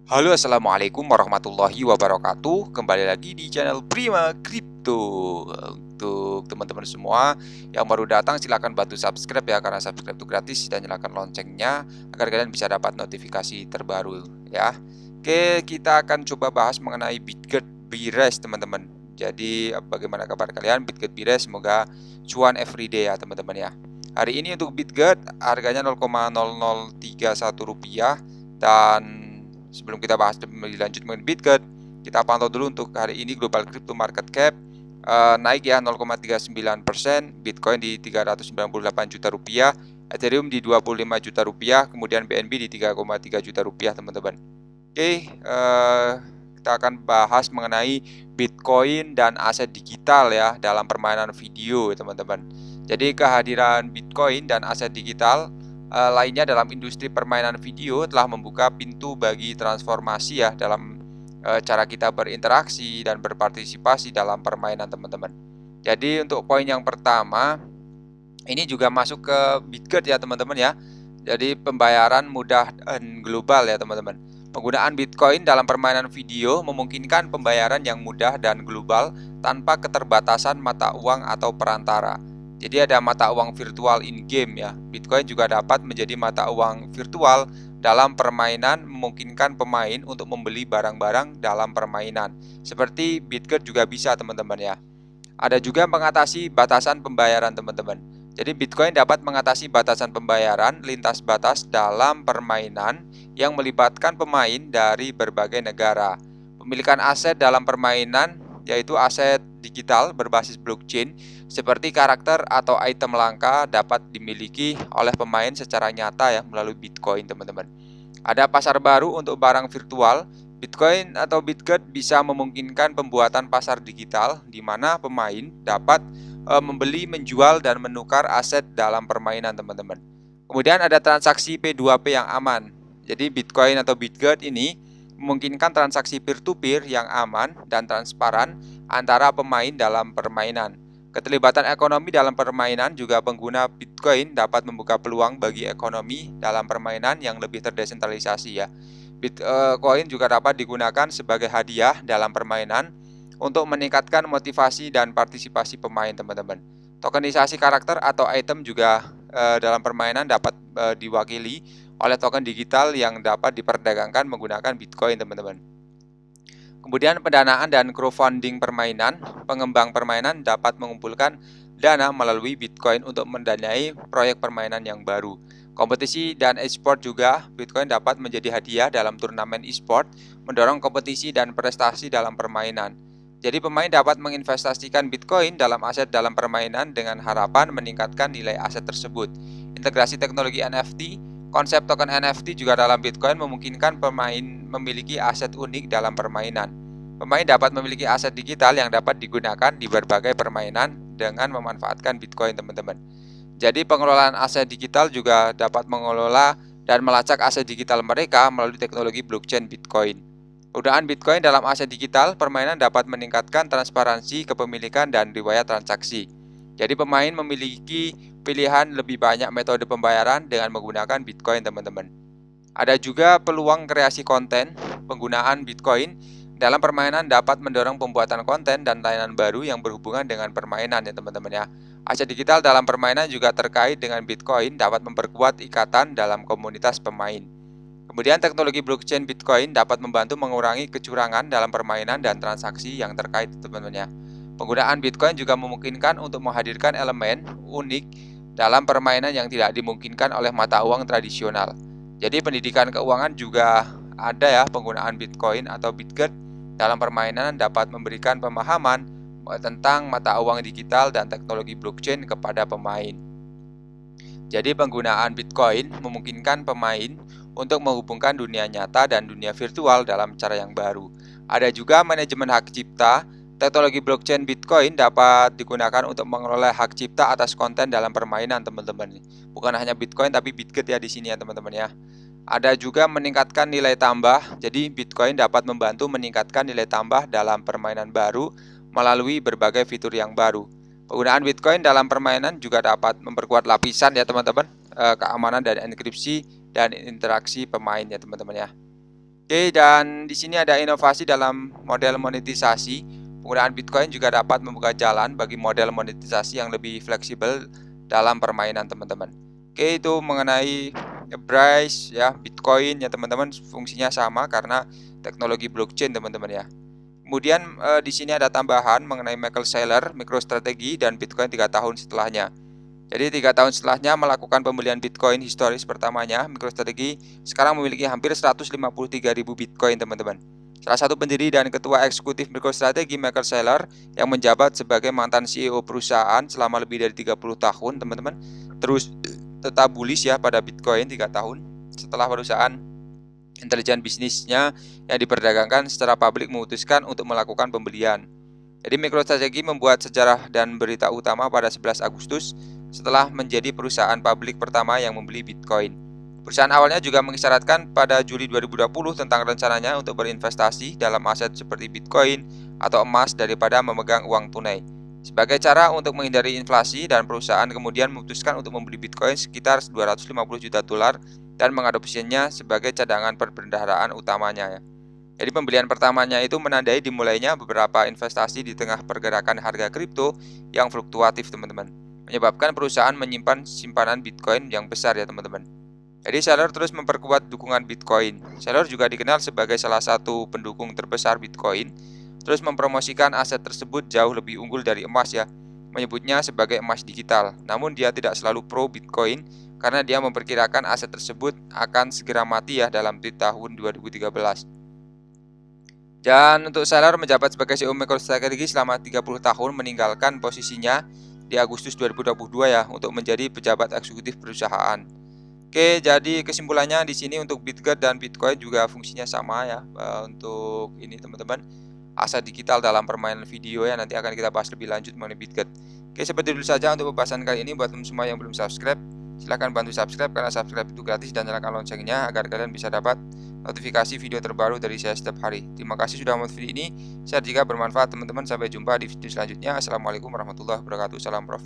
Halo, assalamualaikum warahmatullahi wabarakatuh. Kembali lagi di channel Prima Crypto. Untuk teman-teman semua yang baru datang, silahkan bantu subscribe ya, karena subscribe itu gratis, dan nyalakan loncengnya agar kalian bisa dapat notifikasi terbaru ya. Oke, kita akan coba bahas mengenai Bitget Bires teman-teman. Jadi bagaimana kabar kalian? Bitget Bires semoga cuan everyday ya teman-teman ya. Hari ini untuk Bitget harganya 0,0031 rupiah. Dan sebelum kita bahas lebih lanjut mengenai Bitget, kita pantau dulu untuk hari ini global crypto market cap naik ya 0,39%, Bitcoin di 398 juta rupiah, Ethereum di 25 juta rupiah, kemudian BNB di 3,3 juta rupiah teman-teman. Oke, kita akan bahas mengenai Bitcoin dan aset digital ya dalam permainan video teman-teman. Jadi kehadiran Bitcoin dan aset digital lainnya dalam industri permainan video telah membuka pintu bagi transformasi ya dalam cara kita berinteraksi dan berpartisipasi dalam permainan teman-teman. Jadi untuk poin yang pertama, ini juga masuk ke Bitget ya teman-teman ya. Jadi pembayaran mudah dan global ya teman-teman. Penggunaan Bitcoin dalam permainan video memungkinkan pembayaran yang mudah dan global tanpa keterbatasan mata uang atau perantara. Jadi ada mata uang virtual in-game ya. Bitcoin juga dapat menjadi mata uang virtual dalam permainan, memungkinkan pemain untuk membeli barang-barang dalam permainan. Seperti Bitget juga bisa teman-teman ya. Ada juga mengatasi batasan pembayaran teman-teman. Jadi Bitcoin dapat mengatasi batasan pembayaran lintas batas dalam permainan yang melibatkan pemain dari berbagai negara. Pemilikan aset dalam permainan yaitu aset digital berbasis blockchain seperti karakter atau item langka dapat dimiliki oleh pemain secara nyata ya melalui Bitcoin teman-teman. Ada pasar baru untuk barang virtual. Bitcoin atau Bitget bisa memungkinkan pembuatan pasar digital di mana pemain dapat membeli, menjual, dan menukar aset dalam permainan teman-teman. Kemudian ada transaksi P2P yang aman. Jadi Bitcoin atau Bitget ini memungkinkan transaksi peer-to-peer yang aman dan transparan antara pemain dalam permainan. Keterlibatan ekonomi dalam permainan juga pengguna Bitcoin dapat membuka peluang bagi ekonomi dalam permainan yang lebih terdesentralisasi ya. Bitcoin juga dapat digunakan sebagai hadiah dalam permainan untuk meningkatkan motivasi dan partisipasi pemain teman-teman. Tokenisasi karakter atau item juga dalam permainan dapat diwakili oleh token digital yang dapat diperdagangkan menggunakan Bitcoin teman-teman. Kemudian pendanaan dan crowdfunding permainan, pengembang permainan dapat mengumpulkan dana melalui Bitcoin untuk mendanai proyek permainan yang baru. Kompetisi dan e-sport juga, Bitcoin dapat menjadi hadiah dalam turnamen e-sport, mendorong kompetisi dan prestasi dalam permainan. Jadi pemain dapat menginvestasikan Bitcoin dalam aset dalam permainan dengan harapan meningkatkan nilai aset tersebut. Integrasi teknologi NFT, konsep token NFT juga dalam Bitcoin memungkinkan pemain memiliki aset unik dalam permainan. Pemain dapat memiliki aset digital yang dapat digunakan di berbagai permainan dengan memanfaatkan Bitcoin teman-teman. Jadi pengelolaan aset digital juga dapat mengelola dan melacak aset digital mereka melalui teknologi blockchain Bitcoin. Penggunaan Bitcoin dalam aset digital permainan dapat meningkatkan transparansi kepemilikan dan riwayat transaksi. Jadi pemain memiliki pilihan lebih banyak metode pembayaran dengan menggunakan Bitcoin teman-teman. Ada juga peluang kreasi konten. Penggunaan Bitcoin dalam permainan dapat mendorong pembuatan konten dan layanan baru yang berhubungan dengan permainan ya teman-teman ya. Aset digital dalam permainan juga terkait dengan Bitcoin dapat memperkuat ikatan dalam komunitas pemain. Kemudian teknologi blockchain Bitcoin dapat membantu mengurangi kecurangan dalam permainan dan transaksi yang terkait teman-teman ya. Penggunaan Bitcoin juga memungkinkan untuk menghadirkan elemen unik dalam permainan yang tidak dimungkinkan oleh mata uang tradisional. Jadi pendidikan keuangan juga ada ya, penggunaan Bitcoin atau Bitget dalam permainan dapat memberikan pemahaman tentang mata uang digital dan teknologi blockchain kepada pemain. Jadi penggunaan Bitcoin memungkinkan pemain untuk menghubungkan dunia nyata dan dunia virtual dalam cara yang baru. Ada juga manajemen hak cipta. Teknologi blockchain Bitcoin dapat digunakan untuk mengelola hak cipta atas konten dalam permainan teman-teman. Bukan hanya Bitcoin tapi Bitget ya di sini ya teman-teman ya. Ada juga meningkatkan nilai tambah. Jadi Bitcoin dapat membantu meningkatkan nilai tambah dalam permainan baru melalui berbagai fitur yang baru. Penggunaan Bitcoin dalam permainan juga dapat memperkuat lapisan ya teman-teman, keamanan dan enkripsi dan interaksi pemain ya teman-teman ya. Oke, dan di sini ada inovasi dalam model monetisasi. Penggunaan Bitcoin juga dapat membuka jalan bagi model monetisasi yang lebih fleksibel dalam permainan teman-teman. Oke, itu mengenai Bryce ya, Bitcoin ya teman-teman, fungsinya sama karena teknologi blockchain teman-teman ya. Kemudian di sini ada tambahan mengenai Michael Saylor, MicroStrategy dan Bitcoin 3 tahun setelahnya. Jadi 3 tahun setelahnya melakukan pembelian Bitcoin historis pertamanya, MicroStrategy sekarang memiliki hampir 153.000 Bitcoin teman-teman. Salah satu pendiri dan ketua eksekutif MicroStrategy, Michael Saylor, yang menjabat sebagai mantan CEO perusahaan selama lebih dari 30 tahun teman-teman, terus tetap bullish ya pada Bitcoin 3 tahun setelah perusahaan intelijen bisnisnya yang diperdagangkan secara publik memutuskan untuk melakukan pembelian. Jadi MicroStrategy membuat sejarah dan berita utama pada 11 Agustus setelah menjadi perusahaan publik pertama yang membeli Bitcoin. Perusahaan awalnya juga mengisyaratkan pada Juli 2020 tentang rencananya untuk berinvestasi dalam aset seperti Bitcoin atau emas daripada memegang uang tunai. Sebagai cara untuk menghindari inflasi, dan perusahaan kemudian memutuskan untuk membeli Bitcoin sekitar 250 juta dolar dan mengadopsinya sebagai cadangan perbendaharaan utamanya ya. Jadi pembelian pertamanya itu menandai dimulainya beberapa investasi di tengah pergerakan harga kripto yang fluktuatif teman-teman, menyebabkan perusahaan menyimpan simpanan Bitcoin yang besar ya teman-teman. Jadi Saylor terus memperkuat dukungan Bitcoin. Saylor juga dikenal sebagai salah satu pendukung terbesar Bitcoin, terus mempromosikan aset tersebut jauh lebih unggul dari emas ya, menyebutnya sebagai emas digital. Namun dia tidak selalu pro Bitcoin karena dia memperkirakan aset tersebut akan segera mati ya dalam tahun 2013. Dan untuk Saylor menjabat sebagai CEO MicroStrategy selama 30 tahun, meninggalkan posisinya di Agustus 2022 ya untuk menjadi pejabat eksekutif perusahaan. Oke, jadi kesimpulannya di sini untuk Bitget dan Bitcoin juga fungsinya sama ya. Untuk ini teman-teman, aset digital dalam permainan video ya, nanti akan kita bahas lebih lanjut mengenai Bitget. Oke, seperti dulu saja untuk pembahasan kali ini. Buat teman semua yang belum subscribe, silahkan bantu subscribe karena subscribe itu gratis, dan nyalakan loncengnya agar kalian bisa dapat notifikasi video terbaru dari saya setiap hari. Terima kasih sudah menonton video ini. Saya jika bermanfaat teman-teman. Sampai jumpa di video selanjutnya. Assalamualaikum warahmatullahi wabarakatuh. Salam profit.